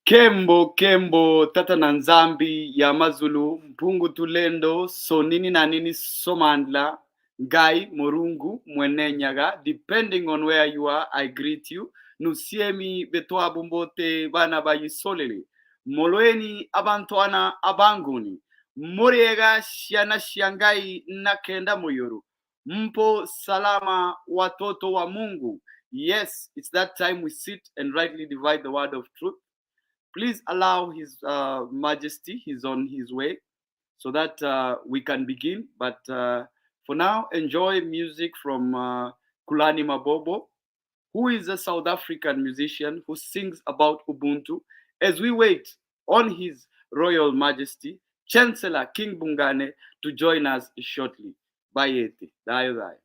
Kembo tata na nzambi ya mazulu mpungu tulendo sonini na nini somandla gai morungu mwenenyaga. Depending on where you are, I greet you. Nusiemi betwa bumbote bana bayisolele moloeni abantoana abanguni moriega shiana shiangai nakenda moyoru mpo salama watoto wa Mungu. Yes, it's that time we sit and rightly divide the word of truth. Please allow His Majesty, he's on his way, so that we can begin. But for now, enjoy music from Kulani Mabobo, who is a South African musician who sings about Ubuntu, as we wait on His Royal Majesty, Chancellor King Bungane, to join us shortly. Bayeti, dayo dayo.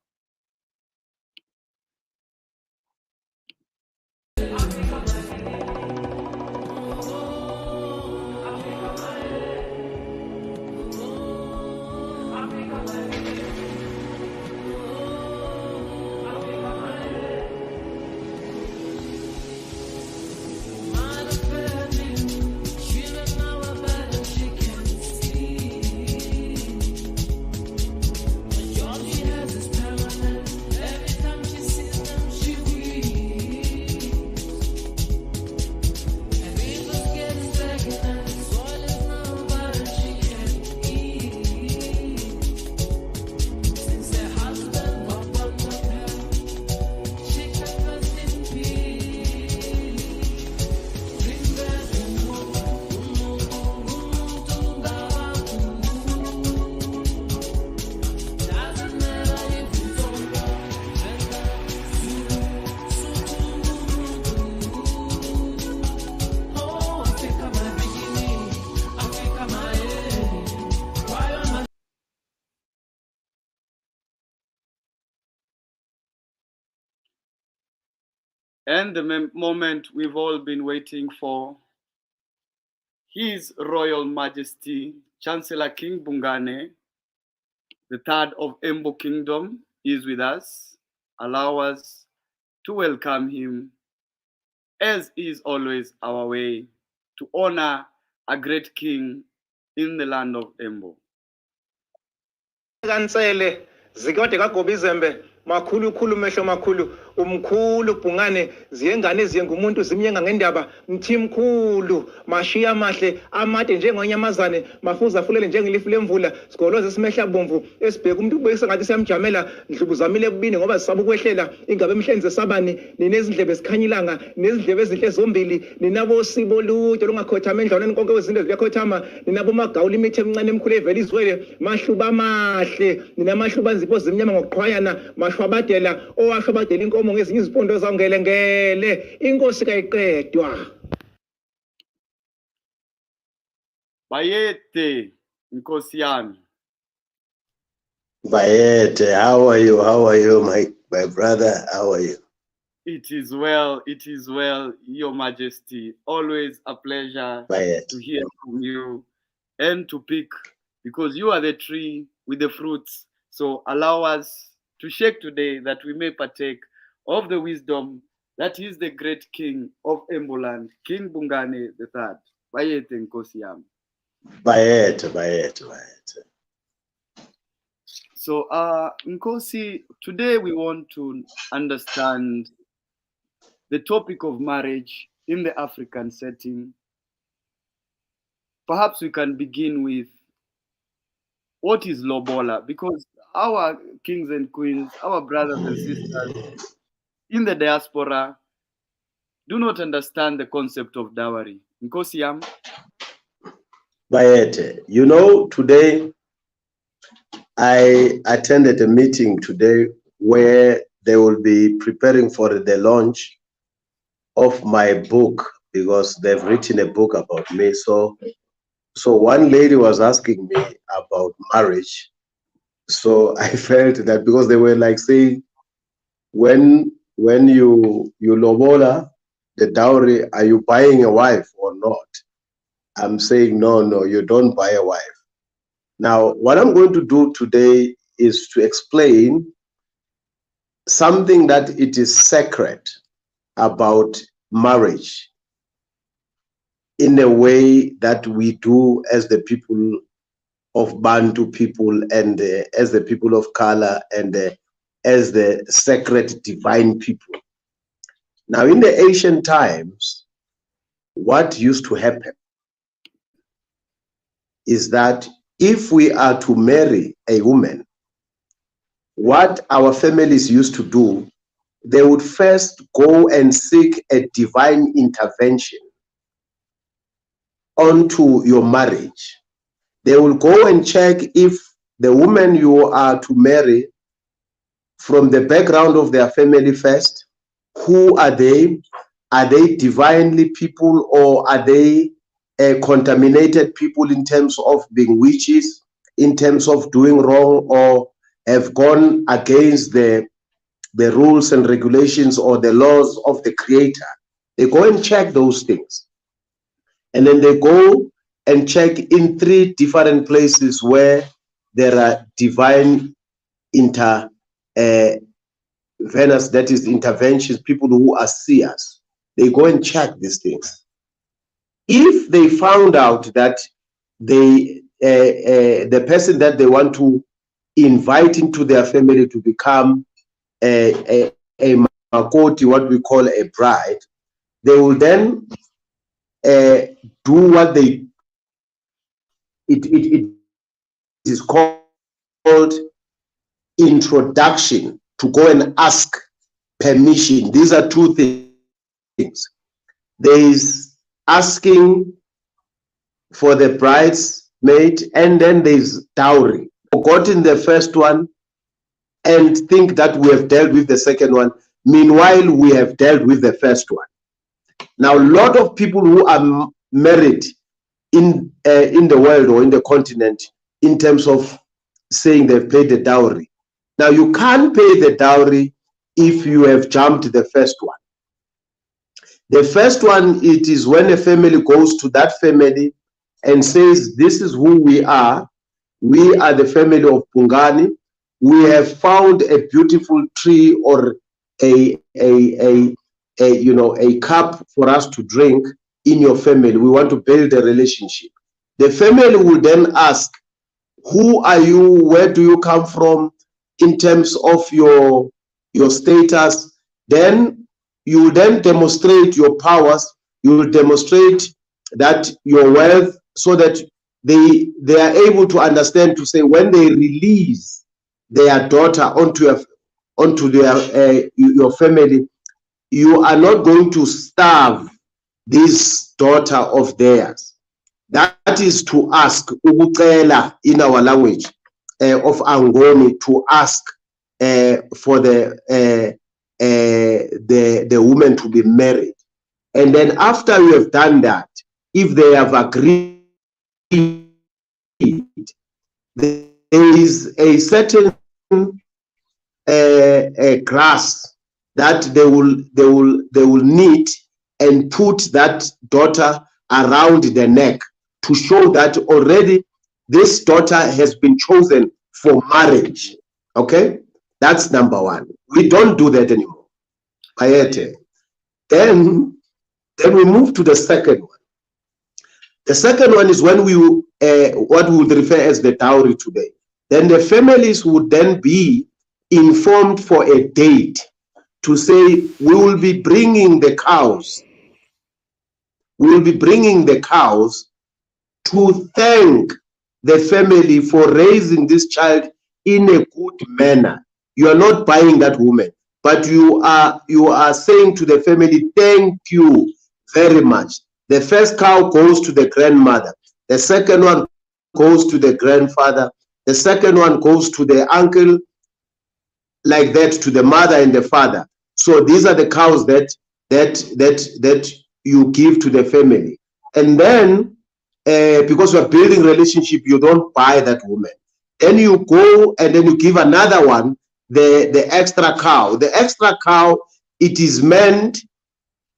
And the moment we've all been waiting for, His Royal Majesty, Chancellor King Bungane, the third of Embo Kingdom, is with us. Allow us to welcome him, as is always our way, to honor a great king in the land of Embo. Kansele zikode kagoba izembe makhulu khulu mehlo makhulu umkhulu Bungane ziyengane ziyengumuntu zimyenga ngendaba mthimkhulu mashiya mahle amade njengonyamazane mafuza fulele njengelifu lemvula sigoloze simehla bomvu esibheka umuntu ubekise ngathi siyamjamela ndlubuzamile ebubini ngoba sisaba ukwehlela ingabe emhlenze sabani ninezindlebe sikhanyilanga nezindlebe ezinhle zombili ninabo sibo lude lungakhothama endlwaneni konke wezinto ziyakhothama ninabo magawula imithi emncane emkhulu evela izwele mahluba mahle ninamahluba nzipho zimnyama ngokuqhwayana mashwabadela owashwabadela inkomo ngezinye izipondo zangelengele inkosi kayiqedwa. Bayete nkosi yami. Bayete, how are you my brother? How are you? It is well, Your Majesty. Always a pleasure Bayete. To hear from you and to pick, because you are the tree with the fruits. So allow us to shake today that we may partake of the wisdom that is the great king of Emboland, King Bungane III. Bayete nkosi yami. Bayete. So Nkosi, today we want to understand the topic of marriage in the African setting. Perhaps we can begin with what is lobola, because our kings and queens, our brothers and sisters in the diaspora do not understand the concept of dowry. Nkosi yam. Bayete, today I attended a meeting today where they will be preparing for the launch of my book, because they've written a book about me. So one lady was asking me about marriage. So I felt that, because they were like saying, when you lobola the dowry, are you buying a wife or not? I'm saying, no, you don't buy a wife. Now, what I'm going to do today is to explain something that it is sacred about marriage. in a way that we do as the people of Bantu people and as the people of color and as the sacred divine people. Now, in the ancient times, what used to happen is that if we are to marry a woman, what our families used to do, they would first go and seek a divine intervention onto your marriage. They will go and check if the woman you are to marry, from the background of their family first, who are they? Are they divinely people, or are they contaminated people in terms of being witches, in terms of doing wrong, or have gone against the rules and regulations or the laws of the Creator? They go and check those things. And then they go and check in 3 different places where there are divine that is interventions, people who are seers. They go and check these things. If they found out that the person that they want to invite into their family to become a makoti, what we call a bride, they will then do what it is called introduction, to go and ask permission. These are 2 things. There is asking for the bridesmaid, and then there's dowry. Forgotten the first one and think that we have dealt with the second one. Meanwhile, we have dealt with the first one. Now, a lot of people who are married in the world or in the continent, in terms of saying they've paid the dowry. Now, you can't pay the dowry if you have jumped the first one. The first one, it is when a family goes to that family and says, this is who we are. We are the family of Bungane. We have found a beautiful tree or a cup for us to drink in your family. We want to build a relationship. The family will then ask, who are you? Where do you come from in terms of your status? Then you will then demonstrate your powers. You will demonstrate that your wealth, so that they are able to understand, to say, when they release their daughter onto your family, you are not going to starve this daughter of theirs. That is to ask, ukucela in our language of Angoni, to ask for the woman to be married. And then after you have done that, if they have agreed, there is a certain grass that they will knit and put that daughter around the neck, to show that already this daughter has been chosen for marriage. Okay, that's number 1. We don't do that anymore. Then we move to the second one. The second one is when we what we would refer as the dowry today. Then the families would then be informed for a date to say, we will be bringing the cows. We will be bringing the cows to thank the family for raising this child in a good manner. You are not buying that woman, but you are saying to the family, thank you very much. The first cow goes to the grandmother. The second one goes to the grandfather. The second one goes to the uncle, like that, to the mother and the father. So these are the cows that you give to the family. And then, because you are building relationship, you don't buy that woman. Then you go and then you give another one, the extra cow. The extra cow, it is meant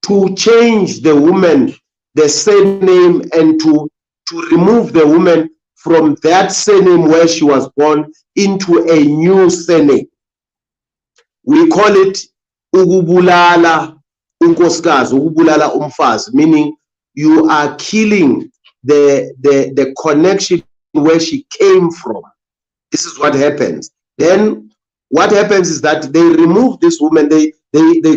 to change the woman, the surname, and to remove the woman from that surname where she was born into a new surname. We call it ukubulala unkosikazi, ukubulala umfazi, meaning you are killing the connection where she came from. This is what happens. Then what happens is that they remove this woman. They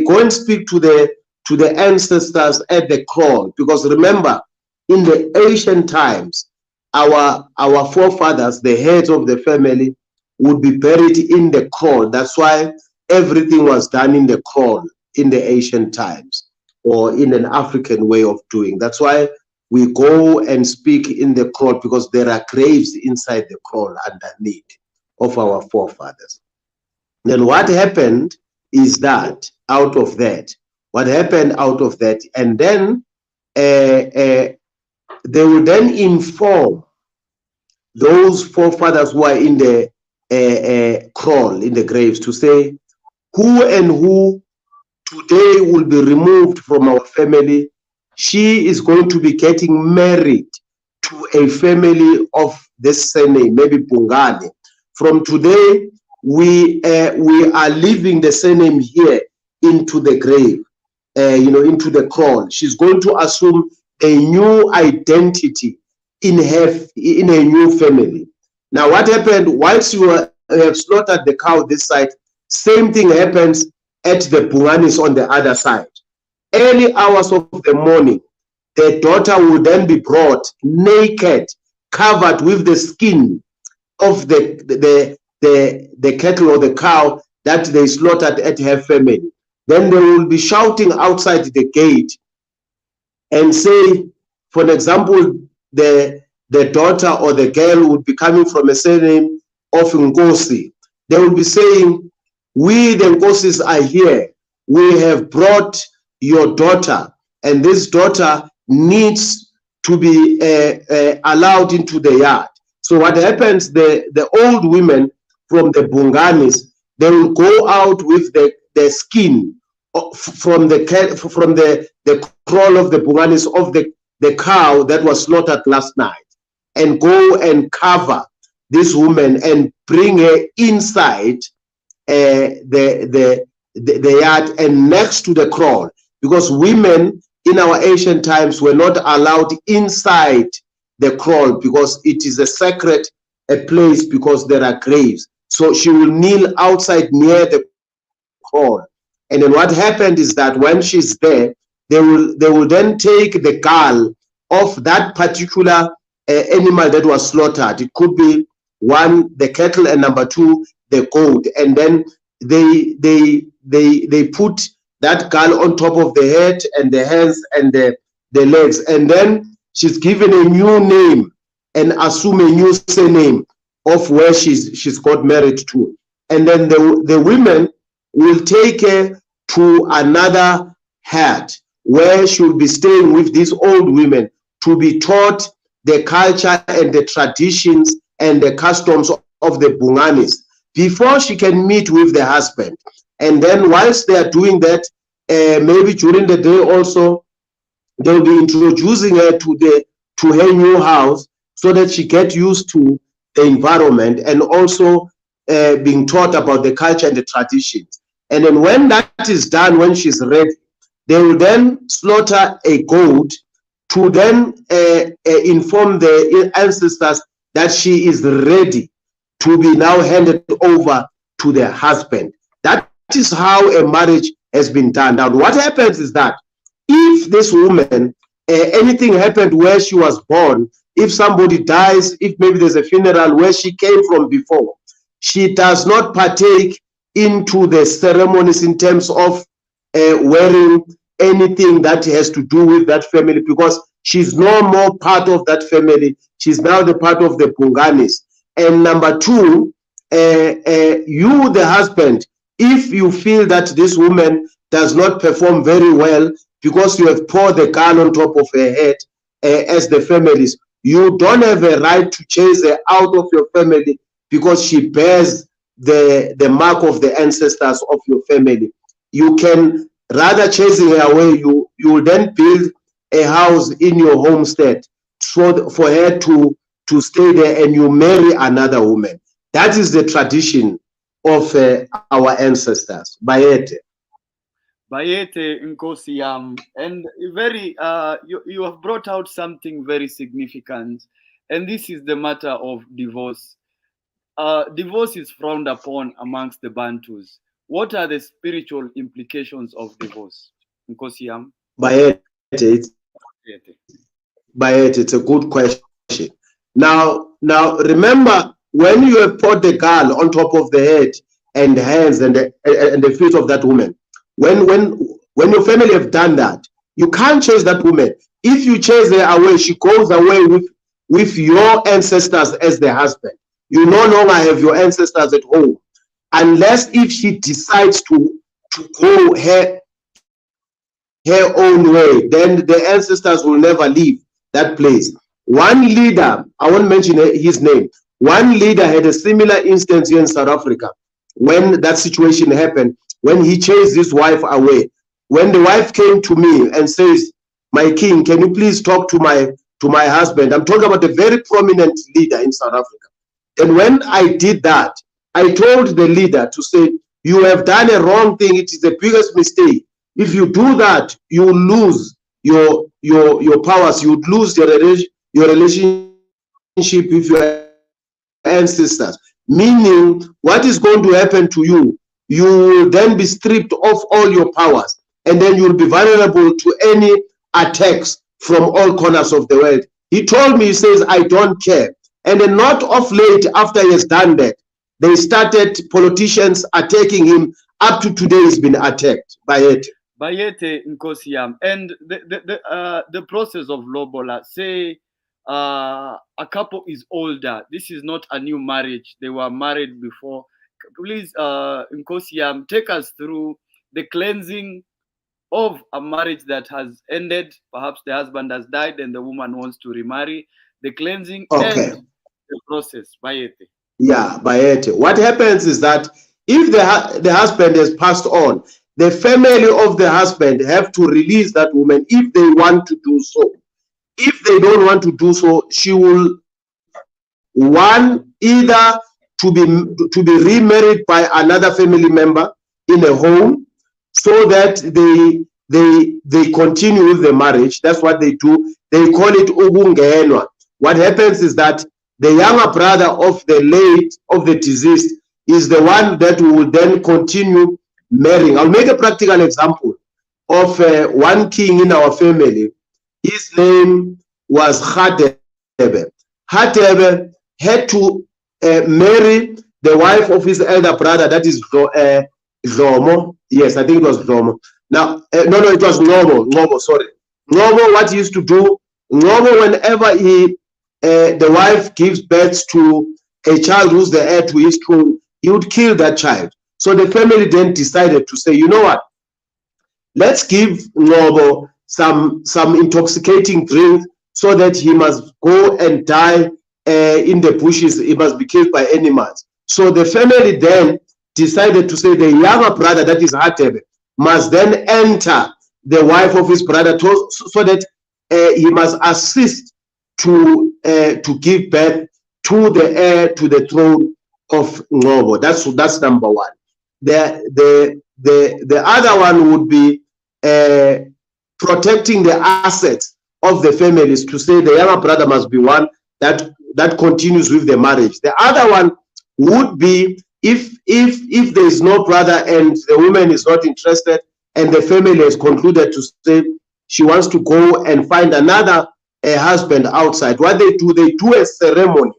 go and speak to the ancestors at the kraal, because remember, in the ancient times, our forefathers, the heads of the family, would be buried in the kraal. That's why everything was done in the kraal in the ancient times, or in an African way of doing. That's why we go and speak in the kraal, because there are graves inside the kraal underneath of our forefathers. Then what happened is that what happened out of that, and then they will then inform those forefathers who are in the kraal, in the graves, to say who and who today will be removed from our family. She is going to be getting married to a family of this surname, maybe Bungane. From today, we are leaving the surname here into the grave, into the kraal. She's going to assume a new identity in a new family. Now, what happened once you have slaughtered the cow this side? Same thing happens at the Bunganes on the other side. Early hours of the morning, the daughter will then be brought naked, covered with the skin of the cattle or the cow that they slaughtered at her family. Then they will be shouting outside the gate and say, for an example, the daughter or the girl would be coming from a surname of Nkosi. They will be saying, we the Nkosis are here. We have brought your daughter, and this daughter needs to be allowed into the yard. So what happens, the old women from the Bunganes, they will go out with the skin from the kraal of the Bunganes of the cow that was slaughtered last night, and go and cover this woman and bring her inside the yard and next to the kraal, because women in our ancient times were not allowed inside the kraal, because it is a sacred place, because there are graves. So she will kneel outside near the kraal. And then what happened is that when she's there, they will then take the gall of that particular animal that was slaughtered. It could be one, the cattle, and number two, the goat. And then they put that gall on top of the head and the hands and the legs. And then she's given a new name and assume a new surname of where she's got married to. And then the women will take her to another hut where she'll be staying with these old women to be taught the culture and the traditions and the customs of the Bunganes before she can meet with the husband. And then whilst they are doing that, maybe during the day also, they'll be introducing her to her new house so that she gets used to the environment, and also being taught about the culture and the traditions. And then when that is done, when she's ready, they will then slaughter a goat to then inform the ancestors that she is ready to be now handed over to the husband. That is how a marriage has been done. Now, what happens is that if this woman, anything happened where she was born, if somebody dies, if maybe there's a funeral where she came from before, she does not partake into the ceremonies in terms of wearing anything that has to do with that family, because she's no more part of that family. She's now the part of the Bunganes. And number two, you, the husband, if you feel that this woman does not perform very well because you have poured the gall on top of her head as the families, you don't have a right to chase her out of your family because she bears the mark of the ancestors of your family. You can, rather chasing her away, you will then build a house in your homestead for her to stay there, and you marry another woman. That is the tradition of our ancestors. Bayete. Bayete Nkosi and very you have brought out something very significant, and this is the matter of divorce. Divorce is frowned upon amongst the Bantus. What are the spiritual implications of divorce? Nkosi Bayete, it's a good question. Now remember, when you have put the girl on top of the head and the hands and the feet of that woman, when your family have done that, you can't chase that woman. If you chase her away, she goes away with your ancestors as the husband. You no longer have your ancestors at home, unless if she decides to go her own way, then the ancestors will never leave that place. One leader, I won't mention his name, one leader had a similar instance here in South Africa when that situation happened, when he chased his wife away. When the wife came to me and says, "My king, can you please talk to my husband?" I'm talking about a very prominent leader in South Africa. And when I did that, I told the leader to say, "You have done a wrong thing. It is the biggest mistake. If you do that, you will lose your powers. You would lose your relationship with your ancestors. Meaning, what is going to happen to you? You will then be stripped of all your powers, and then you will be vulnerable to any attacks from all corners of the world." He told me, he says, "I don't care." And then not of late, after he has done that, they started politicians attacking him. Up to today, he's been attacked by it. Bayete Nkosi and the process of lobola, say a couple is older. This is not a new marriage. They were married before. Please, Nkosi take us through the cleansing of a marriage that has ended. Perhaps the husband has died and the woman wants to remarry. The cleansing and the process. Bayete. Yeah, Bayete. What happens is that if the husband has passed on, the family of the husband have to release that woman if they want to do so. If they don't want to do so, she will either to be remarried by another family member in a home, so that they continue with the marriage. That's what they do. They call it ukungenwa. What happens is that the younger brother of the deceased is the one that will then continue marrying. I'll make a practical example of one king in our family. His name was Hadebe. Hadebe had to marry the wife of his elder brother, that is Zomo. Yes, I think it was Zomo. Now, no, it was Ngomo, sorry. Ngomo, what he used to do, Ngomo, whenever the wife gives birth to a child who's the heir to his throne, he would kill that child. So the family then decided to say, you know what? Let's give Ngobo some intoxicating drink so that he must go and die in the bushes. He must be killed by animals. So the family then decided to say the younger brother, that is Hatebe, must then enter the wife of his brother so that he must assist to give birth to the heir to the throne of Ngobo. That's number one. The other one would be protecting the assets of the families, to say the younger brother must be one that continues with the marriage. The other one would be if there is no brother and the woman is not interested and the family has concluded to say she wants to go and find another husband outside. What they do a ceremony.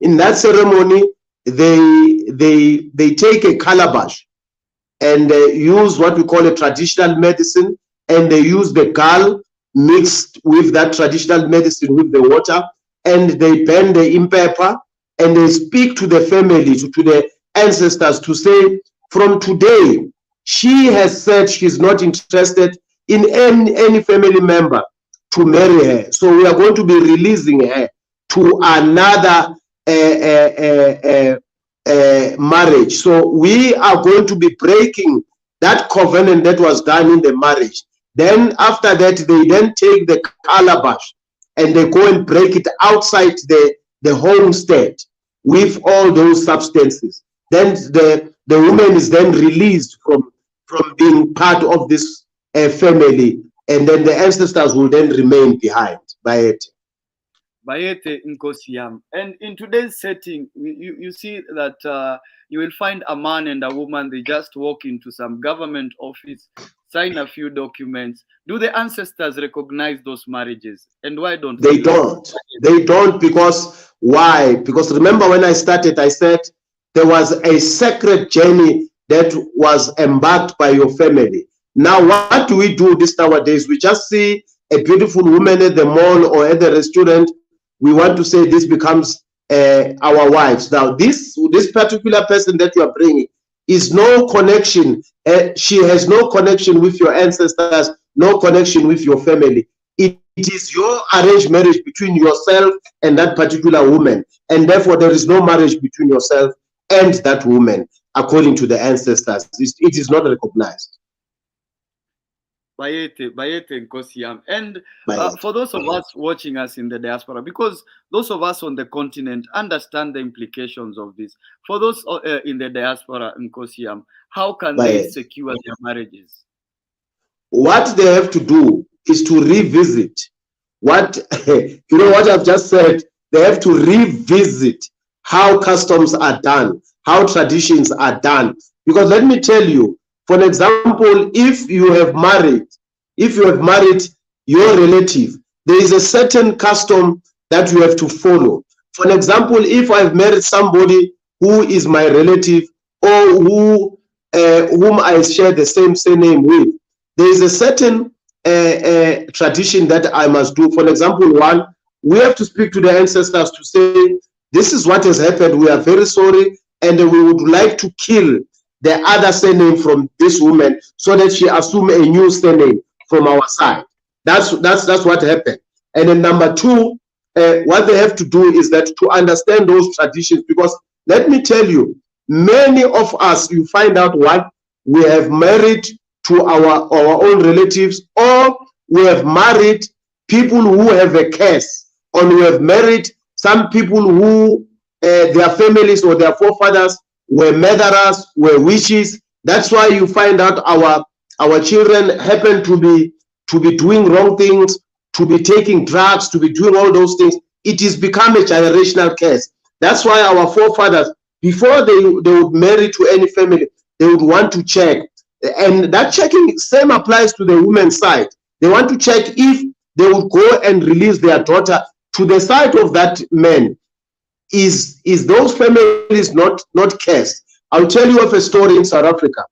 In that ceremony, they take a calabash and use what we call a traditional medicine, and they use the gall mixed with that traditional medicine with the water, and they burn the impepa, and they speak to the family, to the ancestors, to say, from today, she has said she's not interested in any family member to marry her. So we are going to be releasing her to another marriage. So we are going to be breaking that covenant that was done in the marriage. Then after that, they then take the calabash and they go and break it outside the homestead with all those substances. Then the woman is then released from being part of this family, and then the ancestors will then remain behind. Bayete. Bayete Nkosiyam. And in today's setting, you see that you will find a man and a woman, they just walk into some government office, sign a few documents. Do the ancestors recognize those marriages? And why don't they? Don't. They don't, because why? Because remember when I started, I said there was a sacred journey that was embarked by your family. Now, what do we do this nowadays? We just see a beautiful woman at the mall or at the restaurant. We want to say this becomes our wives. Now, this particular person that you are bringing is no connection. She has no connection with your ancestors, no connection with your family. It is your arranged marriage between yourself and that particular woman. And therefore, there is no marriage between yourself and that woman, according to the ancestors. It is not recognized. Bayete Nkosiyam. And for those of us watching us in the diaspora, because those of us on the continent understand the implications of this. For those in the diaspora, Nkosiyam, how can they secure their marriages? What they have to do is to revisit what, you know what I've just said, they have to revisit how customs are done, how traditions are done. Because let me tell you, for an example, if you have married your relative, there is a certain custom that you have to follow. For an example, if I've married somebody who is my relative or whom I share the same surname with, there is a certain tradition that I must do. For example, one, we have to speak to the ancestors to say, this is what has happened, we are very sorry, and we would like to kill the other surname from this woman so that she assume a new surname from our side. That's what happened. And then number two, what they have to do is that to understand those traditions, because let me tell you, many of us, you find out what we have married to our own relatives, or we have married people who have a curse, or we have married some people who their families or their forefathers were murderers, were witches. That's why you find out our children happen to be doing wrong things, to be taking drugs, to be doing all those things. It has become a generational curse. That's why our forefathers, before they would marry to any family, they would want to check. And that checking same applies to the women's side. They want to check if they would go and release their daughter to the side of that man. Is those families not cursed? I'll tell you of a story in South Africa.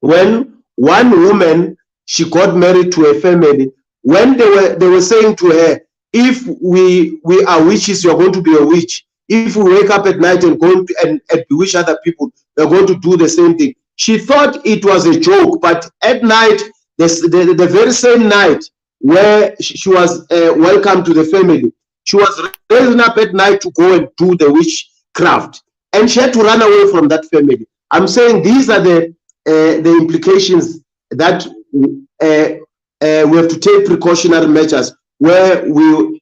When one woman, she got married to a family, when they were saying to her, if we are witches, you're going to be a witch. If we wake up at night and go and bewitch other people, we're going to do the same thing. She thought it was a joke, but at night, the very same night where she was welcome to the family, she was raising up at night to go and do the witchcraft, and she had to run away from that family. I'm saying these are the implications that we have to take precautionary measures, where we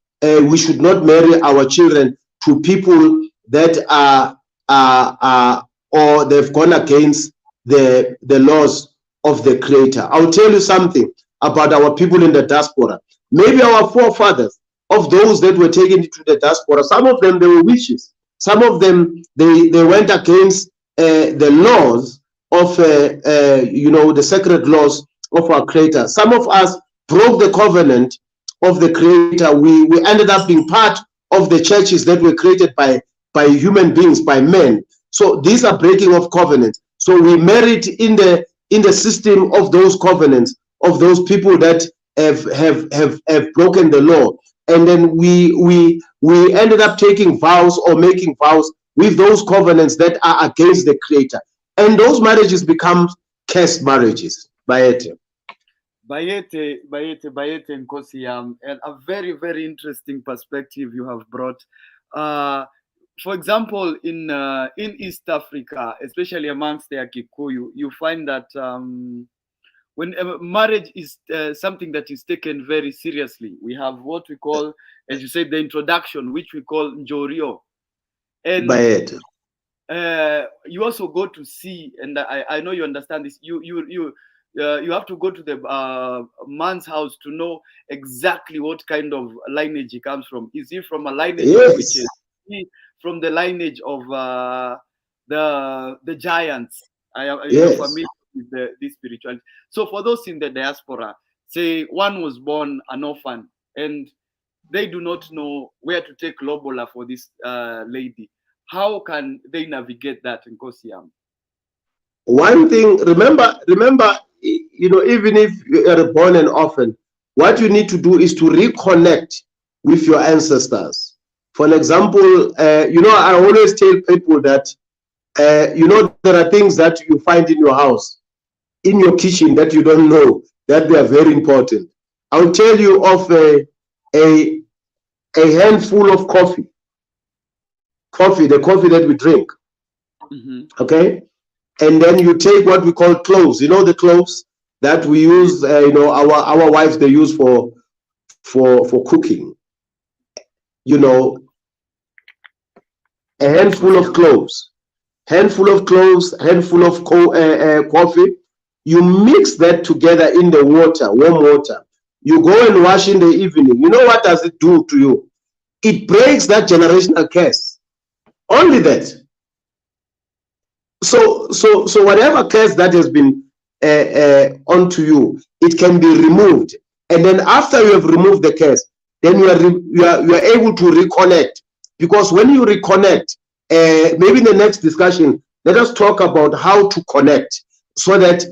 should not marry our children to people that are or they've gone against the laws of the Creator. I'll tell you something about our people in the diaspora. Maybe our forefathers, of those that were taken into the diaspora, some of them, they were witches. Some of them, they went against the laws of, the sacred laws of our Creator. Some of us broke the covenant of the Creator. We ended up being part of the churches that were created by human beings, by men. So these are breaking of covenants. So we married in the system of those covenants, of those people that have broken the law. And then we ended up taking vows or making vows with those covenants that are against the Creator. And those marriages become cursed marriages. Bayete Nkosiyam, and a very, very interesting perspective you have brought. For example, in East Africa, especially amongst the Kikuyu, you find that when marriage is something that is taken very seriously, we have what we call, as you said, the introduction, which we call Njorio. And you also go to see, and I know you understand this. You have to go to the man's house to know exactly what kind of lineage he comes from. Is he from a lineage of Yes. witches? Is he from the lineage of the giants? You're Yes. familiar with this spirituality. So for those in the diaspora, say one was born an orphan and they do not know where to take lobola for this lady. How can they navigate that in Kosiam? One thing, remember, you know, even if you are born an orphan, what you need to do is to reconnect with your ancestors. For an example, you know, I always tell people that, you know, there are things that you find in your house, in your kitchen, that you don't know, that they are very important. I'll tell you of a handful of coffee, the coffee that we drink. Okay, and then you take what we call cloves. You know the cloves that we use. You know, our wives, they use for cooking. You know, a handful of cloves, handful of coffee. You mix that together in the water, warm water. You go and wash in the evening. You know what does it do to you? It breaks that generational curse. Only that. So whatever curse that has been onto you, it can be removed. And then after you have removed the curse, then you are able to reconnect. Because when you reconnect, maybe in the next discussion, let us talk about how to connect so that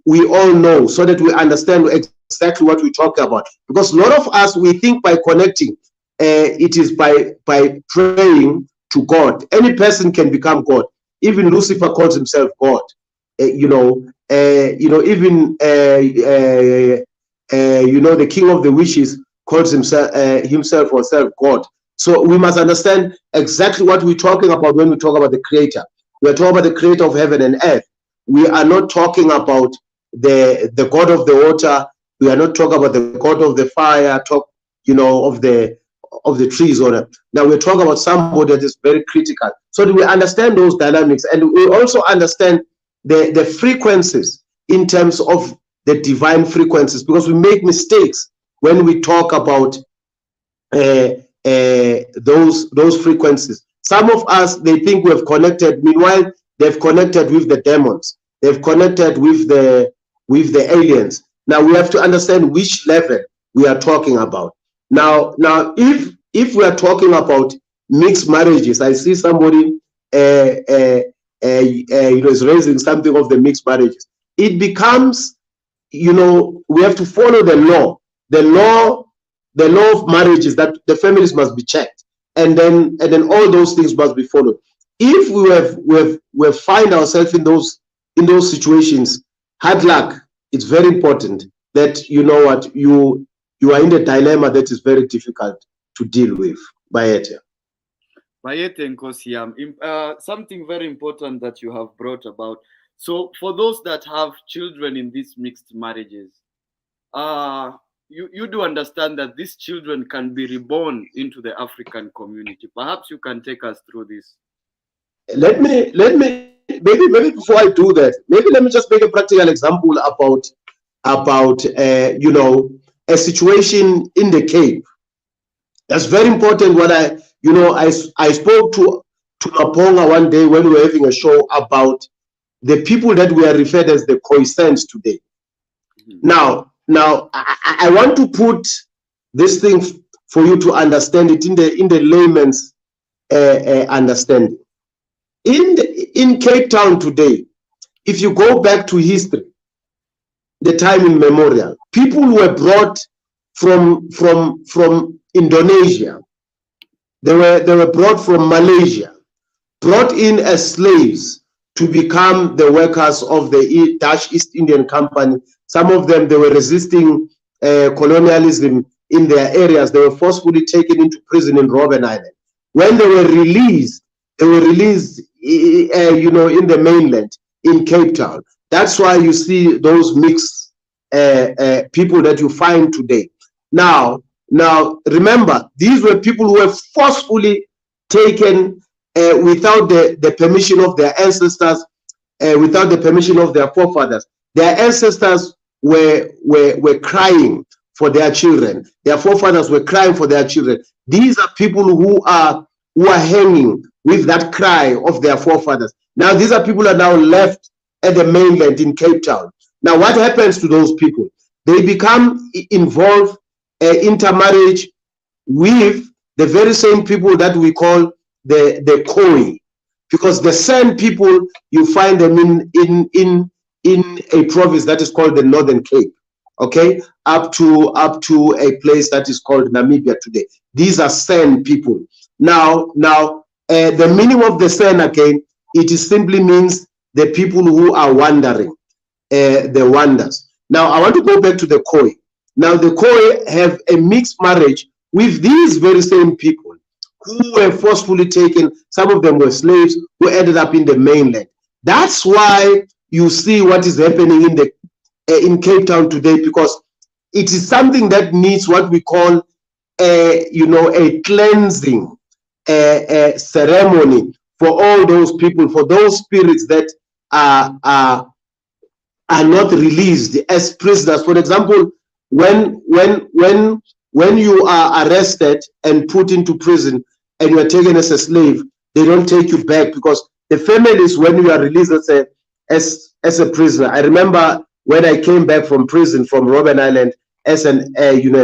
we all know, so that we understand exactly what we talk about. Because a lot of us, we think by connecting, it is by praying to God. Any person can become God. Even Lucifer calls himself God. You know, even you know, the king of the wishes calls himself or self God. So we must understand exactly what we're talking about when we talk about the Creator. We're talking about the Creator of heaven and earth. We are not talking about the God of the water. We are not talking about the God of the fire. You know, of the trees on it. Now we're talking about somebody that is very critical. So do we understand those dynamics, and we also understand the frequencies in terms of the divine frequencies, because we make mistakes when we talk about those frequencies. Some of us, they think we have connected. Meanwhile, they've connected with the demons. They've connected with the aliens. Now we have to understand which level we are talking about. Now, if we are talking about mixed marriages, I see somebody you know, is raising something of the mixed marriages. It becomes, you know, we have to follow the law. The law of marriage is that the families must be checked, and then all those things must be followed. If we have find ourselves in those situations, hard luck. It's very important that, you know what, you are in a dilemma that is very difficult to deal with. Bayete. Bayete and Kosiam, something very important that you have brought about. So for those that have children in these mixed marriages, you do understand that these children can be reborn into the African community. Perhaps you can take us through this. Let me maybe before I do that, maybe let me just make a practical example about you know, a situation in the Cape. That's very important. When I spoke to Maponga one day when we were having a show about the people that we are referred as the Khoisans today. Now I want to put this thing for you to understand it in the layman's understanding. In Cape Town today, if you go back to history, the time immemorial, people were brought from Indonesia. They were brought from Malaysia, brought in as slaves to become the workers of the Dutch East Indian Company. Some of them, they were resisting colonialism in their areas. They were forcefully taken into prison in Robben Island. When they were released, you know, in the mainland, in Cape Town. That's why you see those mixed people that you find today. Now, remember, these were people who were forcefully taken without the permission of their ancestors, without the permission of their forefathers. Their ancestors were crying for their children. Their forefathers were crying for their children. These are people who are hanging with that cry of their forefathers. Now these are people who are now left at the mainland in Cape Town. Now what happens to those people? They become involved intermarriage with the very same people that we call the Khoi, because the same people, you find them in a province that is called the Northern Cape, okay, up to a place that is called Namibia today. These are San people. Now the meaning of the San, again, it simply means the people who are wandering, the wanders. Now I want to go back to the Khoi. Now the Khoi have a mixed marriage with these very same people who were forcefully taken. Some of them were slaves who ended up in the mainland. That's why you see what is happening in Cape Town today, because it is something that needs what we call a cleansing ceremony for all those people, for those spirits that are not released as prisoners. For example, when you are arrested and put into prison and you are taken as a slave, they don't take you back, because the families, when you are released as a prisoner. I remember when I came back from prison from Robben Island as a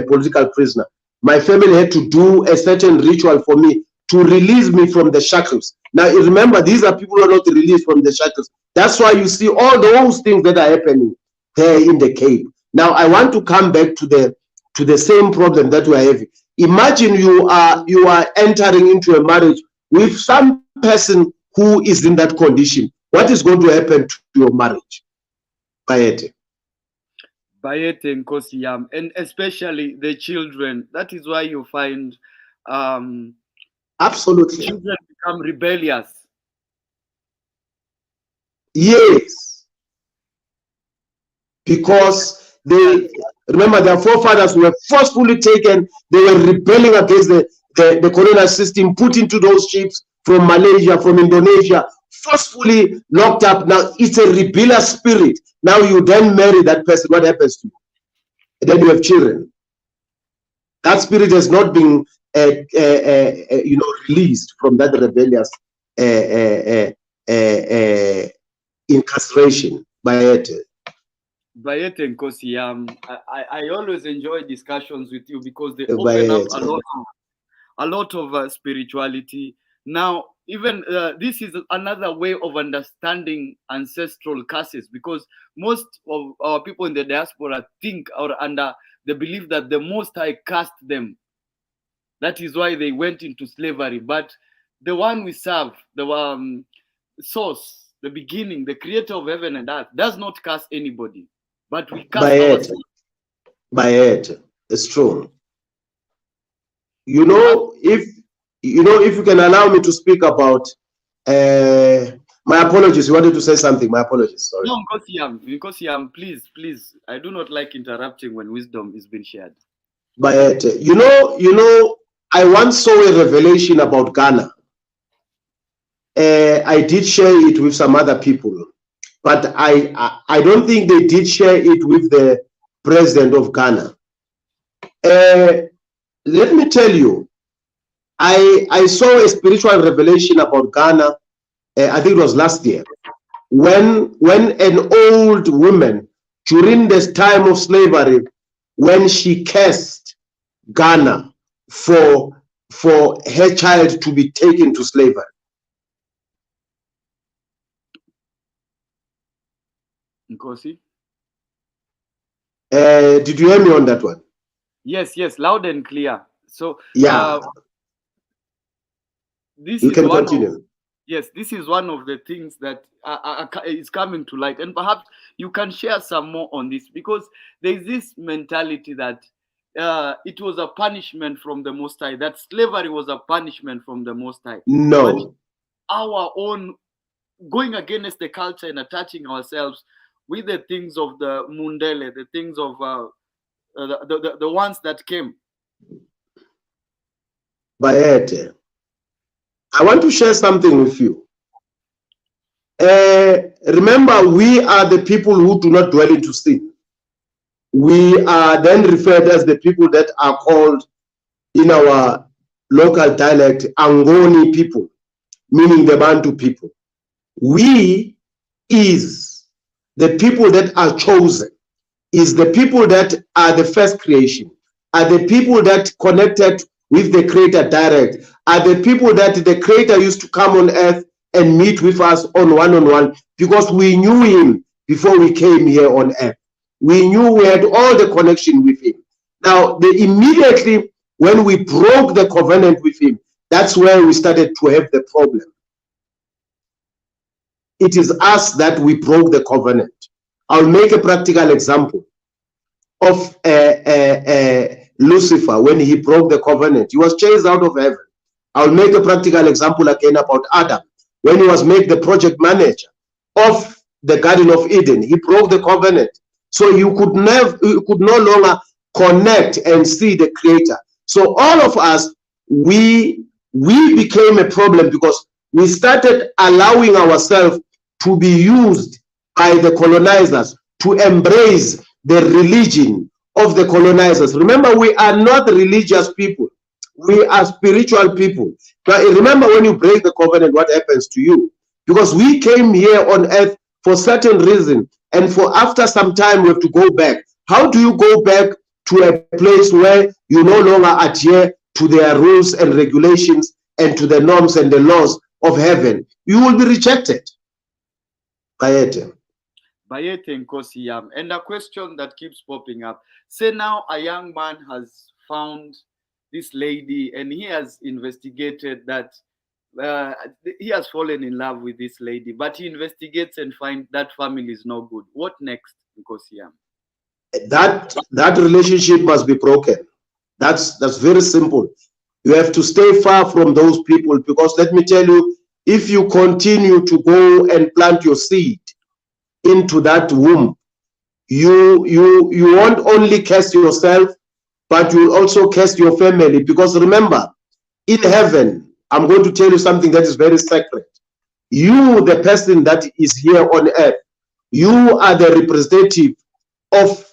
political prisoner, my family had to do a certain ritual for me to release me from the shackles. Now remember, these are people who are not released from the shackles. That's why you see all those things that are happening there in the Cape. Now I want to come back to the same problem that we are having. Imagine you are entering into a marriage with some person who is in that condition. What is going to happen to your marriage? Bayete Nkosi Yam, and especially the children. That is why you find absolutely children become rebellious. Yes, because they remember their forefathers were forcefully taken. They were rebelling against the colonial system, put into those ships from Malaysia, from Indonesia, forcefully locked up. Now it's a rebellious spirit. Now you then marry that person. What happens to you? Then you have children. That spirit has not been released from that rebellious incarceration. Bayete Nkosi Yam, I always enjoy discussions with you because they open up a lot of spirituality. Now, even this is another way of understanding ancestral curses, because most of our people in the diaspora think or under the belief that the Most High cursed them. That is why they went into slavery. But the one we serve, the source, the beginning, the creator of heaven and earth, does not curse anybody, but we curse ourselves. Bayete, it's true. If you can allow me to speak about my apologies. You wanted to say something. My apologies. Sorry. No, Nkosi Yam, please. I do not like interrupting when wisdom is being shared. But I once saw a revelation about Ghana. I did share it with some other people, but I don't think they did share it with the president of Ghana. Let me tell you, I saw a spiritual revelation about Ghana. I think it was last year, when an old woman during this time of slavery, when she cursed Ghana for her child to be taken to slavery. Nkosi? Did you hear me on that one? Yes, loud and clear. So yeah, this you is can continue. Yes, this is one of the things that is coming to light, and perhaps you can share some more on this, because there is this mentality that it was a punishment from the Most High, that slavery was a punishment from the Most High. No. But our own going against the culture and attaching ourselves with the things of the Mundele, the things of the ones that came. Bayete, I want to share something with you. Remember, we are the people who do not dwell into sin. We are then referred as the people that are called in our local dialect Angoni people, meaning the Bantu people. We is the people that are chosen, is the people that are the first creation, are the people that connected with the Creator direct, are the people that the Creator used to come on earth and meet with us on one-on-one, because we knew him before we came here on earth. We knew we had all the connection with him. Now, immediately when we broke the covenant with him, that's where we started to have the problem. It is us that we broke the covenant. I'll make a practical example of Lucifer. When he broke the covenant, he was chased out of heaven. I'll make a practical example again about Adam. When he was made the project manager of the Garden of Eden, he broke the covenant. So you could no longer connect and see the Creator. So all of us, we became a problem because we started allowing ourselves to be used by the colonizers, to embrace the religion of the colonizers. Remember, we are not religious people. We are spiritual people. But remember, when you break the covenant, what happens to you? Because we came here on earth for certain reason, and for after some time we have to go back. How do you go back to a place where you no longer adhere to their rules and regulations and to the norms and the laws of heaven? You will be rejected. Bayete Nkosi Yam. And a question that keeps popping up. Say now a young man has found this lady and he has investigated that he has fallen in love with this lady, but he investigates and finds that family is no good. What next, Nkosi Yam? That relationship must be broken. That's very simple. You have to stay far from those people, because let me tell you, if you continue to go and plant your seed into that womb, you won't only curse yourself, but you will also curse your family. Because remember, in heaven, I'm going to tell you something that is very sacred. You, the person that is here on earth, you are the representative of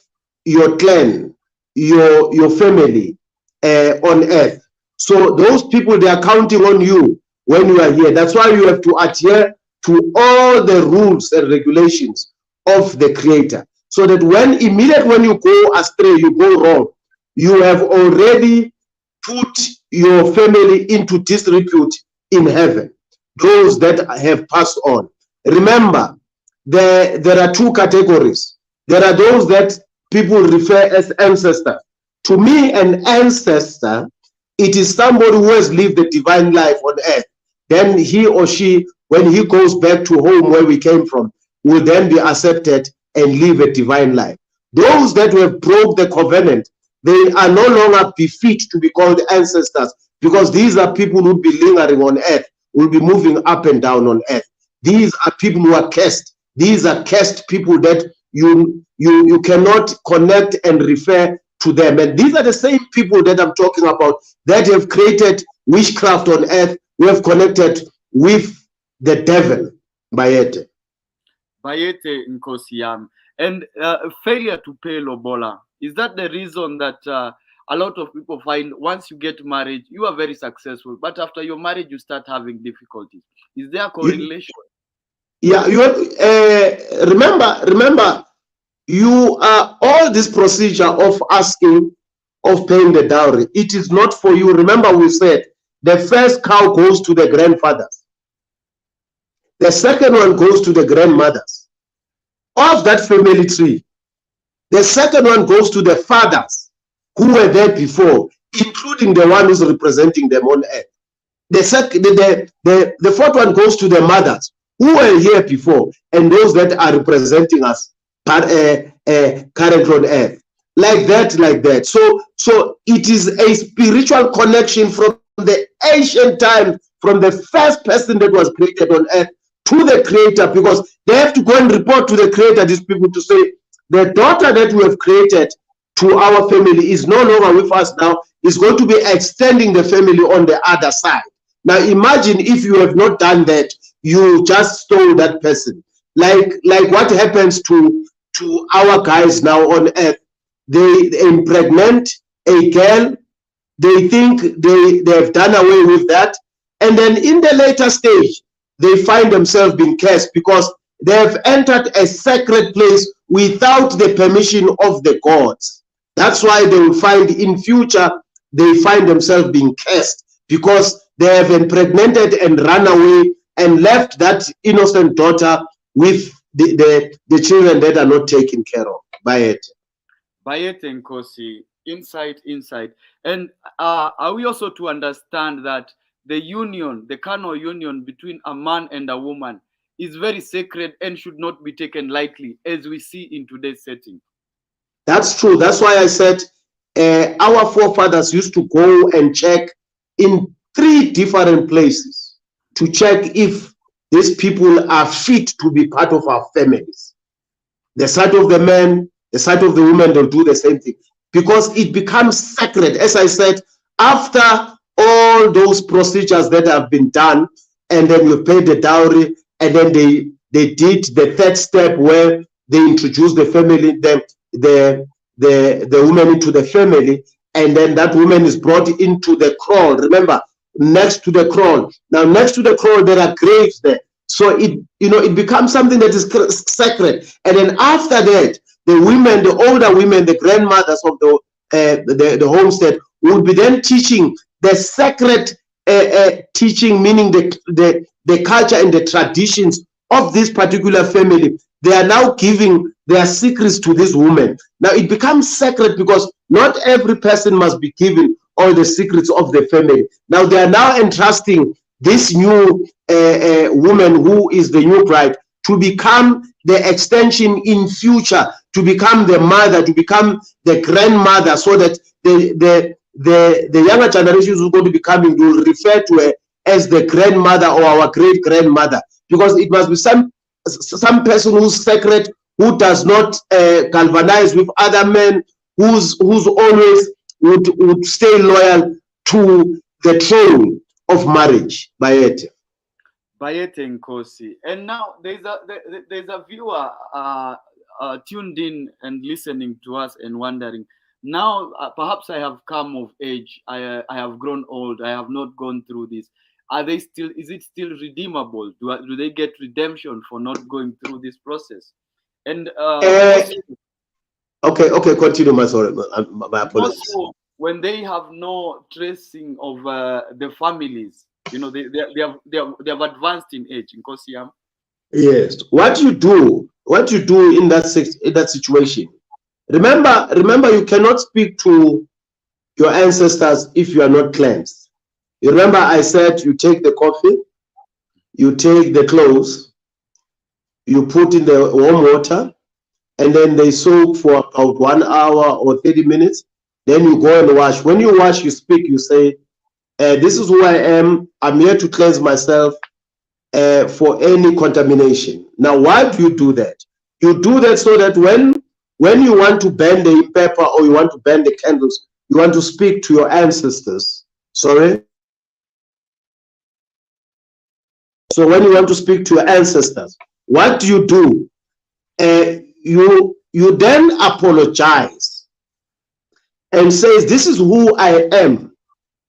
your clan, your family on earth. So those people, they are counting on you when you are here. That's why you have to adhere to all the rules and regulations of the Creator, so that immediately when you go astray, you go wrong, you have already put your family into disrepute in heaven, those that have passed on. Remember, there are two categories. There are those that people refer as ancestors. To me, an ancestor, it is somebody who has lived the divine life on earth. Then he or she, when he goes back to home where we came from, will then be accepted and live a divine life. Those that have broke the covenant, they are no longer befit to be called ancestors, because these are people who will be lingering on earth, will be moving up and down on earth. These are people who are cursed. These are cursed people that you cannot connect and refer to them. And these are the same people that I'm talking about, that have created witchcraft on earth, who have connected with the devil. Bayete Nkosi Yam. And failure to pay lobola, is that the reason that a lot of people find once you get married, you are very successful, but after your marriage, you start having difficulties? Is there a correlation? Yeah, remember, you are all this procedure of asking, of paying the dowry. It is not for you. Remember, we said the first cow goes to the grandfathers. The second one goes to the grandmothers of that family tree. The second one goes to the fathers who were there before, including the one who's representing them on earth. The fourth one goes to the mothers who were here before, and those that are representing us current on earth. Like that. So it is a spiritual connection from the ancient times, from the first person that was created on earth to the Creator, because they have to go and report to the Creator, these people, to say, the daughter that we have created to our family is no longer with us now, is going to be extending the family on the other side. Now imagine if you have not done that, you just stole that person. Like what happens to our guys now on earth. They impregnate a girl, they think they have done away with that, and then in the later stage they find themselves being cursed because they have entered a sacred place without the permission of the gods. That's why they will find in future they find themselves being cursed because they have impregnated and run away and left that innocent daughter with the children that are not taken care of by it. Bayete Nkosi, insight. And are we also to understand that the union, the carnal union between a man and a woman is very sacred and should not be taken lightly, as we see in today's setting? That's true. That's why I said our forefathers used to go and check in 3 different places to check if these people are fit to be part of our families. The side of the men, the side of the women, they'll do the same thing because it becomes sacred. As I said, after all those procedures that have been done, and then you pay the dowry, and then they did the 3rd step where they introduced the family, the woman into the family, and then that woman is brought into the kraal. Remember, next to the kraal. Now, next to the kraal, there are graves there. So it becomes something that is sacred. And then after that, the women, the older women, the grandmothers of the homestead will be then teaching the sacred teaching, meaning the culture and the traditions of this particular family. They are now giving their secrets to this woman. Now it becomes sacred because not every person must be given all the secrets of the family. Now they are now entrusting this new woman who is the new bride to become the extension in future, to become the mother, to become the grandmother, so that the younger generations who are going to be coming will refer to her as the grandmother or our great grandmother, because it must be some person who's sacred, who does not galvanize with other men, who's always would stay loyal to the throne of marriage. Bayete Nkosi. And now there's a viewer tuned in and listening to us and wondering, now perhaps I have come of age, I have grown old, I have not gone through this. Is it still redeemable? Do they get redemption for not going through this process? And okay, continue. My apologies. Also, when they have no tracing of the families, they have advanced in age. In Kosiam. Yes. What you do in that situation. Remember, you cannot speak to your ancestors if you are not cleansed. You remember I said you take the coffee, you take the clothes, you put in the warm water, and then they soak for about 1 hour or 30 minutes. Then you go and wash. When you wash, you speak, you say, this is who I am. I'm here to cleanse myself for any contamination. Now, why do you do that? You do that so that when you want to burn the pepper or you want to burn the candles, you want to speak to your ancestors. Sorry? So when you want to speak to your ancestors, what do? You then apologize and says, this is who I am.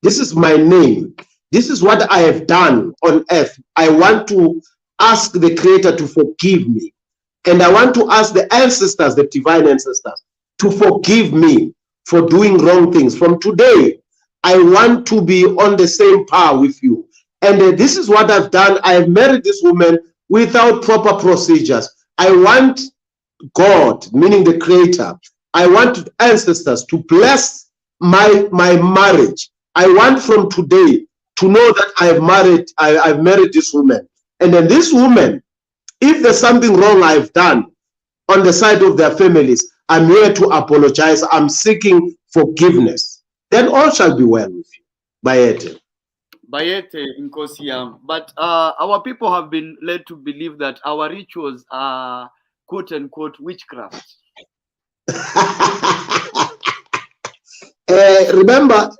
This is my name. This is what I have done on earth. I want to ask the Creator to forgive me. And I want to ask the ancestors, the divine ancestors, to forgive me for doing wrong things. From today, I want to be on the same par with you. And this is what I've done. I have married this woman without proper procedures. I want God, meaning the Creator, I want ancestors to bless my marriage. I want from today to know that I've married this woman. And then this woman, if there's something wrong I've done on the side of their families, I'm here to apologize. I'm seeking forgiveness. Then all shall be well with you. Bayete Nkosiam. But our people have been led to believe that our rituals are quote unquote witchcraft. Remember,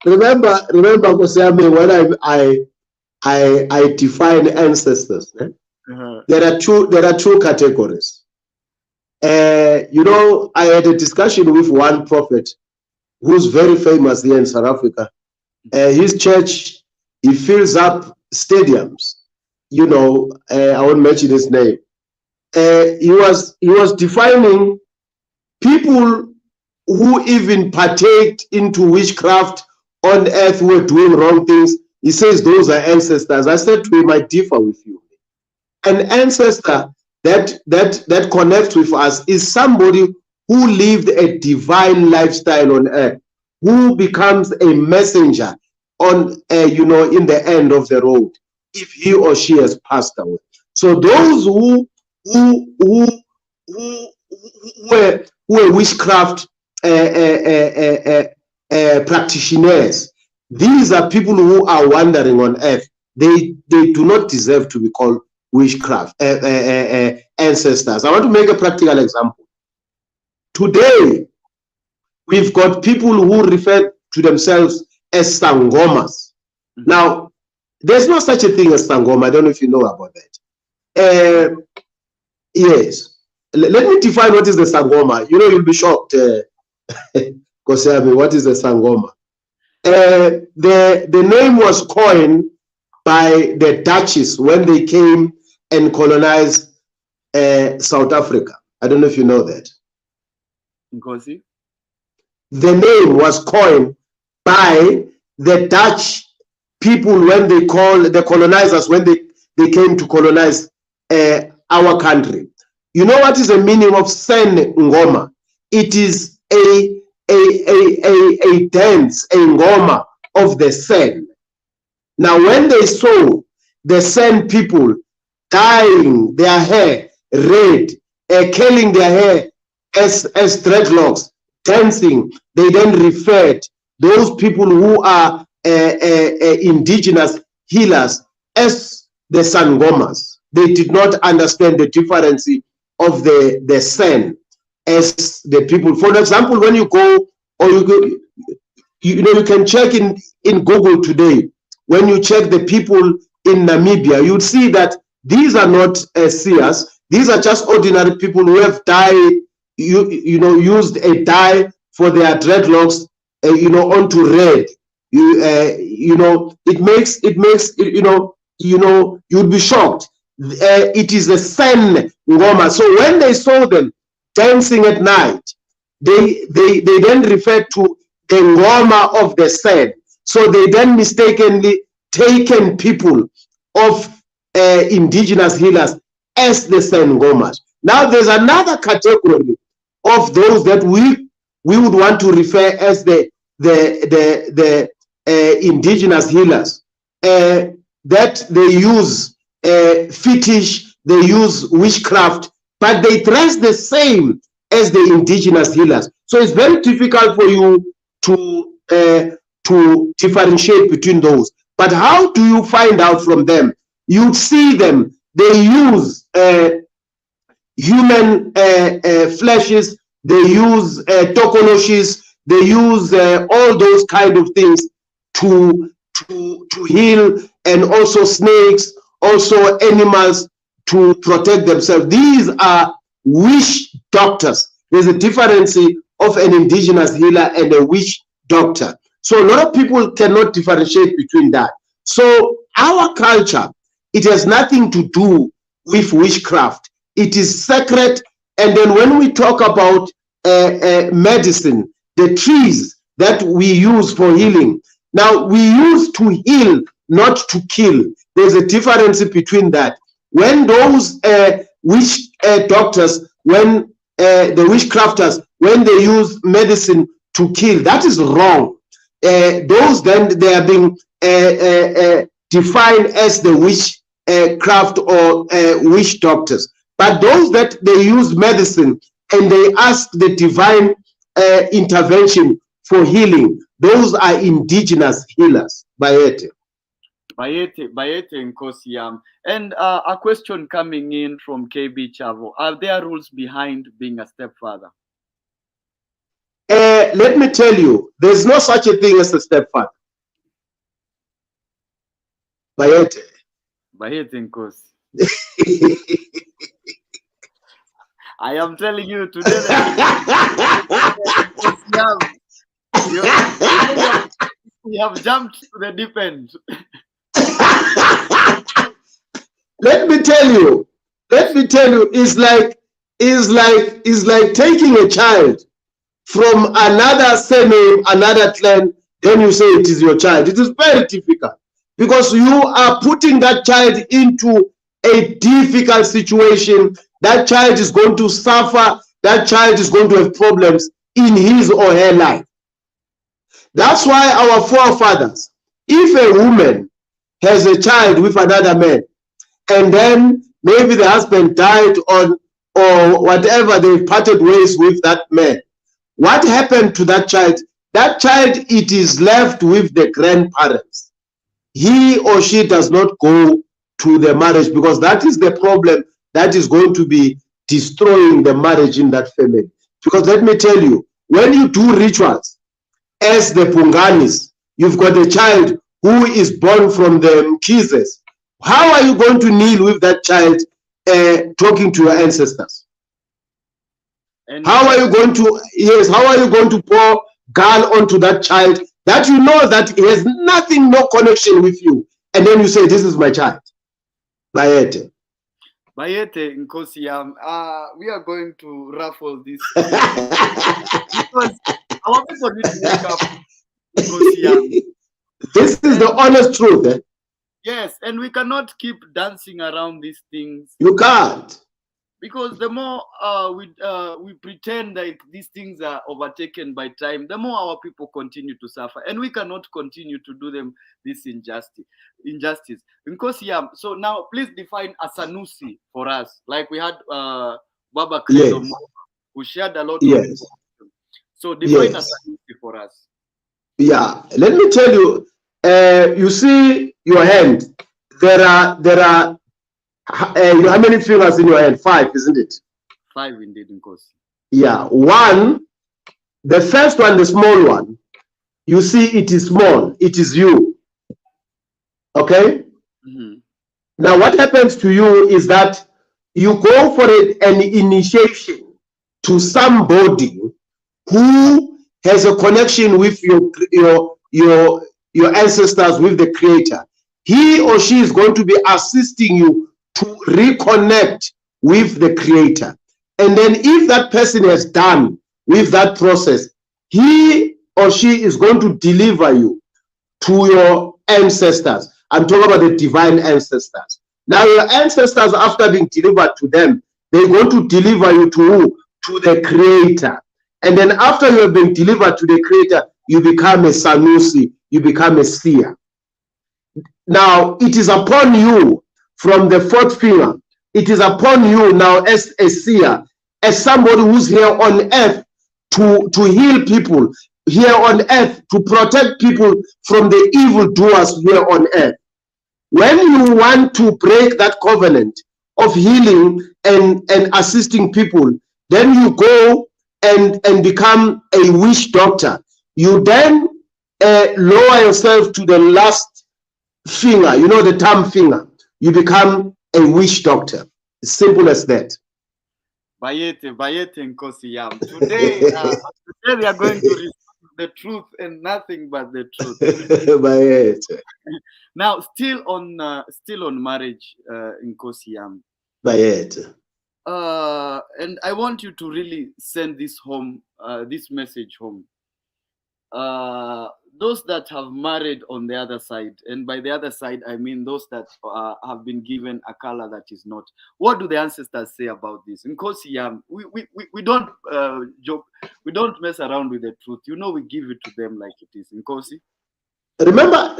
remember, Kosiame, when I define ancestors. There are two categories. You know, I had a discussion with one prophet who's very famous here in South Africa. His church, he fills up stadiums. You know, I won't mention his name. He was defining people who even partake into witchcraft on earth who were doing wrong things. He says those are ancestors. I said to him, I differ with you. An ancestor that connects with us is somebody who lived a divine lifestyle on earth, who becomes a messenger on you know, in the end of the road, if he or she has passed away. So those who were witchcraft practitioners, these are people who are wandering on earth. They do not deserve to be called witchcraft ancestors. I want to make a practical example. Today, we've got people who refer to themselves as sangomas. Now, there's no such a thing as sangoma. I don't know if you know about that. Yes. Let me define what is the sangoma. You know, you'll be shocked. Kosiame, what is the sangoma? The name was coined by the Dutchies when they came and colonized South Africa. I don't know if you know that. Ngozi? The name was coined by the Dutch people when they called the colonizers, when they came to colonize our country. You know what is the meaning of Sen Ngoma? It is a dance, a ngoma of the Sen. Now, when they saw the Sen people dyeing their hair red, curling their hair as dreadlocks, dancing, they then referred those people who are indigenous healers as the sangomas. They did not understand the difference of the Sen as the people. For example, when you go, or you know, you can check in Google today. When you check the people in Namibia, you'd see that these are not seers. These are just ordinary people who have dyed, you know, used a dye for their dreadlocks, you know, onto red. You know, it makes you know, you'd be shocked. It is a Sen Ngoma. So when they saw them dancing at night, they then referred to the Ngoma of the Sen. So they then mistakenly taken people of indigenous healers as the Sen Ngomas. Now there's another category of those that we would want to refer as the indigenous healers, that they use fetish, they use witchcraft, but they dress the same as the indigenous healers. So it's very difficult for you to differentiate between those. But how do you find out from them? You see them, they use human fleshes, they use tokoloshis, they use all those kind of things to heal, and also snakes, also animals, to protect themselves. These are witch doctors. There's a difference of an indigenous healer and a witch doctor. So a lot of people cannot differentiate between that. So our culture, it has nothing to do with witchcraft. It is sacred. And then when we talk about medicine, the trees that we use for healing, now we use to heal, not to kill. There's a difference between that. When those witch doctors, when the witchcrafters, when they use medicine to kill, that is wrong. Those then, they are being defined as the witchcraft or witch doctors. But those that they use medicine and they ask the divine intervention for healing, those are indigenous healers. Bayete. Bayete Nkosi Yam. And a question coming in from KB Chavo. Are there rules behind being a stepfather? Let me tell you, there's no such a thing as a stepfather. Bayete. Bayete Nkosi. I am telling you today we have jumped to the deep end. Let me tell you, it's like taking a child from another surname, another clan, then you say it is your child. It is very difficult because you are putting that child into a difficult situation. That child is going to suffer. That child is going to have problems in his or her life. That's why our forefathers, if a woman has a child with another man, and then maybe the husband died or whatever, they parted ways with that man, what happened to that child? That child, it is left with the grandparents. He or she does not go to the marriage because that is the problem that is going to be destroying the marriage in that family. Because let me tell you, when you do rituals as the Bunganes, you've got a child who is born from the Mkizes. How are you going to kneel with that child talking to your ancestors? And how are you going to, how are you going to pour gall onto that child that you know that he has nothing, no connection with you, and then you say, this is my child? Bayete Nkosi, we are going to ruffle this because our people need to wake up. Nkosi, this is the honest truth. Eh? Yes, and we cannot keep dancing around these things. You can't. Because the more we pretend like these things are overtaken by time, the more our people continue to suffer, and we cannot continue to do them this injustice. Because so now please define a Sanusi for us, like we had Baba Credo, who shared a lot of information. So define a Sanusi for us. Yeah, let me tell you. You see your hand. There are. How many fingers in your hand? 5, isn't it? 5 indeed, of course. Yeah, 1. The first one, the small one. You see, it is small. It is you. Okay. Mm-hmm. Now, what happens to you is that you go for an initiation to somebody who has a connection with your ancestors, with the Creator. He or she is going to be assisting you to reconnect with the Creator. And then if that person has done with that process, he or she is going to deliver you to your ancestors. I'm talking about the divine ancestors. Now your ancestors, after being delivered to them, they're going to deliver you to who? To the Creator. And then after you have been delivered to the Creator, you become a Sanusi, you become a seer. Now it is upon you, from the 4th finger, it is upon you now as a seer, as somebody who's here on earth to heal people, here on earth to protect people from the evil doers here on earth. When you want to break that covenant of healing and assisting people, then you go and become a witch doctor. You then lower yourself to the last finger, you know, the thumb finger. You become a witch doctor. It's simple as that. Bayete Nkosi Yam. Today we are going to receive the truth and nothing but the truth. Bayete. Now, still on marriage, Nkosi Yam. Bayete. And I want you to really send this home, this message home. Those that have married on the other side, and by the other side, I mean those that have been given a color that is not. What do the ancestors say about this? Nkosi Yam, we don't joke, we don't mess around with the truth. You know, we give it to them like it is. Nkosi. Remember,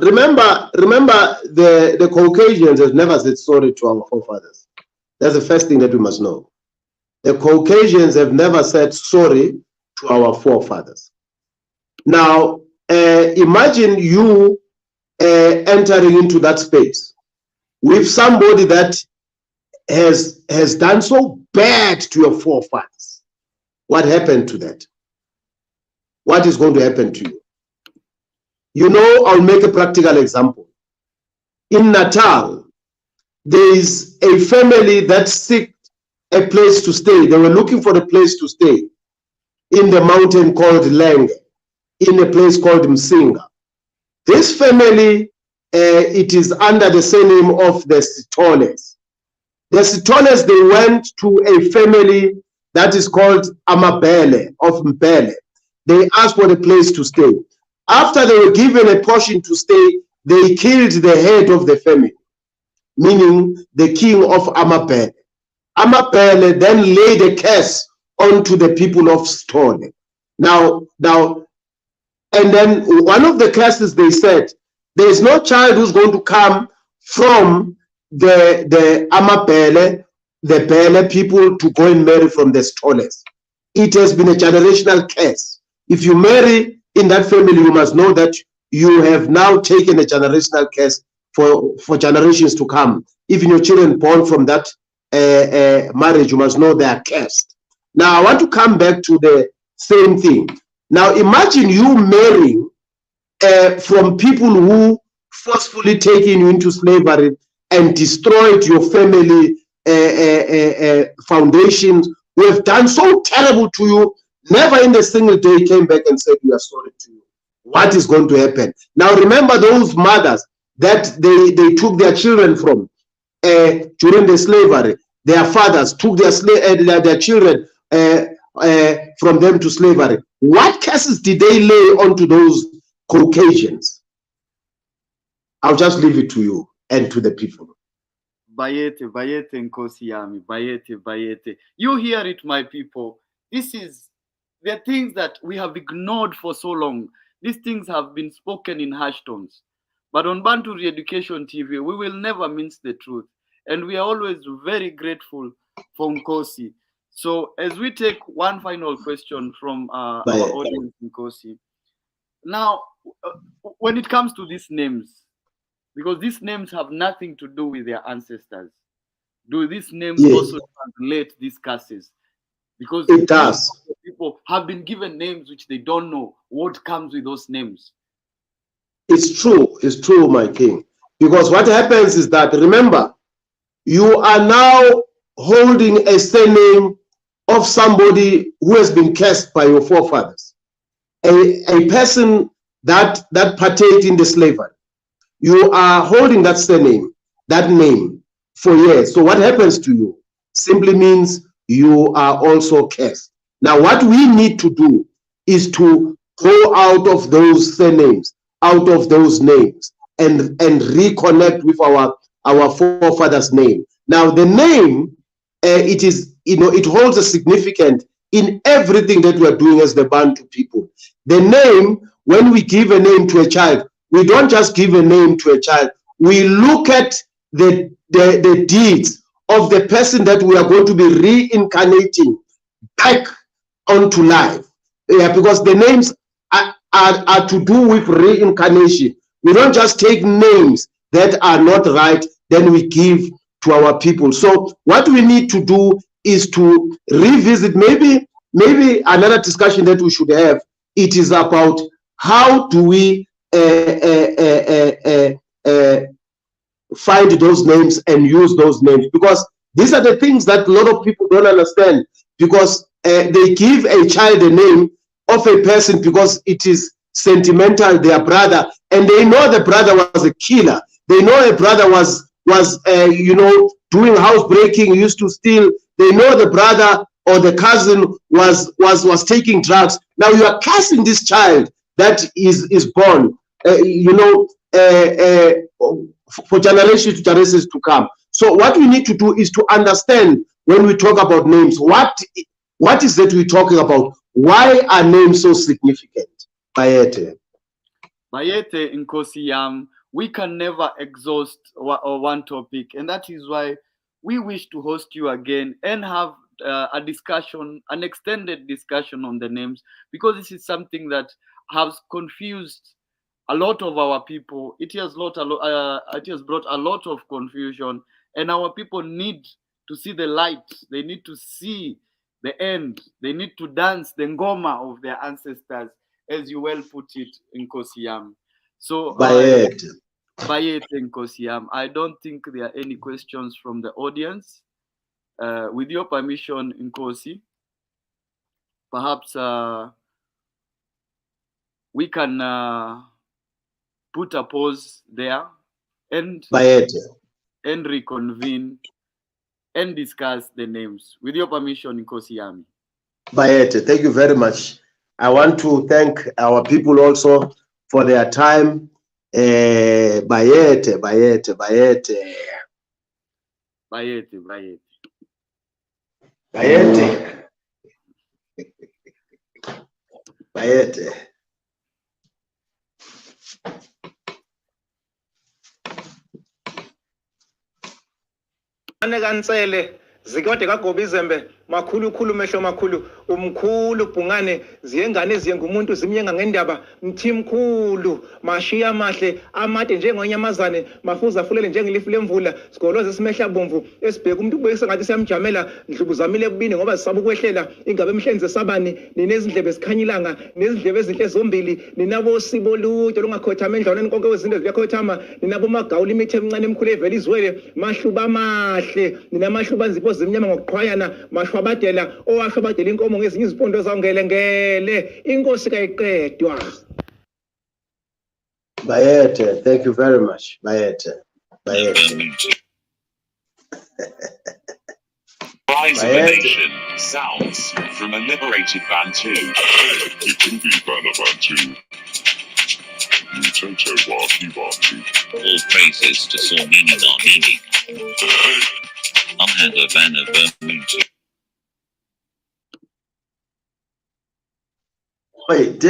the Caucasians have never said sorry to our forefathers. That's the first thing that we must know. The Caucasians have never said sorry to our forefathers. Now, imagine you entering into that space with somebody that has done so bad to your forefathers. What happened to that? what is going to happen to you. You know, I'll make a practical example. In Natal, there is a family that seek a place to stay. They were looking for a place to stay in the mountain called Lenge, in a place called Msinga. This family, it is under the surname of the Sitoles. The Sitoles, they went to a family that is called Amabele of Mbele. They asked for a place to stay. After they were given a portion to stay, they killed the head of the family, meaning the king of Amabele. Amabele then laid a curse onto the people of Stone. Now, and then one of the curses, they said, there is no child who's going to come from the Amabele, the Bele people, to go and marry from the Stoles. It has been a generational curse. If you marry in that family, you must know that you have now taken a generational curse for generations to come. Even your children born from that marriage, you must know they are cursed. Now, I want to come back to the same thing. Now, imagine you marrying from people who forcefully taken you into slavery and destroyed your family foundations, who have done so terrible to you, never in a single day came back and said we are sorry to you. What is going to happen? Now, remember those mothers that they took their children from during the slavery. Their fathers took their children from them to slavery. What curses did they lay onto those Caucasians? I'll just leave it to you and to the people. Bayete, Bayete, Nkosi Yami, Bayete, Bayete. You hear it, my people. There are things that we have ignored for so long. These things have been spoken in harsh tones. But on Bantu Re-Education TV, we will never mince the truth. And we are always very grateful for Nkosi. So as we take one final question from our audience, Nkosi. Now, when it comes to these names, because these names have nothing to do with their ancestors, do these names also translate these curses? Because it does. People have been given names which they don't know what comes with those names. It's true, my king. Because what happens is that, remember, you are now holding a surname of somebody who has been cursed by your forefathers, a person that partake in the slavery. You are holding that surname, that name, for years. So what happens to you simply means you are also cursed. Now, what we need to do is to go out of those surnames, out of those names, and reconnect with our forefathers' name. Now, the name, it is, it holds a significance in everything that we are doing as the Bantu people. The name, when we give a name to a child, we don't just give a name to a child. We look at the deeds of the person that we are going to be reincarnating back onto life. Yeah, because the names are to do with reincarnation. We don't just take names that are not right, then we give to our people. So what we need to do is to revisit, maybe another discussion that we should have. It is about how do we find those names and use those names, because these are the things that a lot of people don't understand, because they give a child a name of a person because it is sentimental, their brother, and they know the brother was a killer. They know a brother was doing housebreaking, used to steal. They know the brother or the cousin was taking drugs. Now you are cursing this child that is born, for generations to generations to come. So what we need to do is to understand, when we talk about names, what is it we're talking about? Why are names so significant? Bayete, Nkosi Yam, we can never exhaust one topic, and that is why we wish to host you again and have a discussion, an extended discussion on the names, because this is something that has confused a lot of our people. It has brought a lot of confusion, and our people need to see the light. They need to see the end. They need to dance the ngoma of their ancestors. as you well put it, Nkosi Yami. So Bayete. Bayete Nkosi Yami. I don't think there are any questions from the audience. With your permission, Nkosi, perhaps we can put a pause there and Bayete. and reconvene and discuss the names. With your permission, Nkosi Yami. Bayete, thank you very much. I want to thank our people also for their time. Bayete, Bayete, Bayete. Bayete, Bayete. Bayete. Bayete. Kansele zikode kagoba izembe makhulu khulu mehlo makhulu umkhulu Bungane ziyengane ziyengumuntu zimnyenga ngendaba mthimkhulu mashiya mahle amade njengonyamazane mafuza fulele njengelifu lemvula sigoloze simehla bomvu esibheka umuntu ubuyise ngathi siyamjamela ndlubuzamile kubini ngoba sisaba ukwehlela ingabe emhlenze sabani ninezindlebe esikhanyilanga nezindlebe ezinhle zombili ninabo sibo lude lungakhothama endlwaneni konke wezinto ziyakhothama ninabo magawula imithe emncane emkhulu evela izwele mahluba mahle ninamahluba nzipho zimnyama ngokuqhwayana mashwabadela owashwabadela inkomo ngezinye izimpondo zawungelengele inkosi kayiqedwa. Bayete, thank you very much. Bayete. Bayete. Rise of a nation sounds from a liberated Bantu. It can be Bantu. Mtoto wa Kibantu. All praises to Sornini Narnini. Unhanda Vanna Vermuntu. Wait,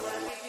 Bungane.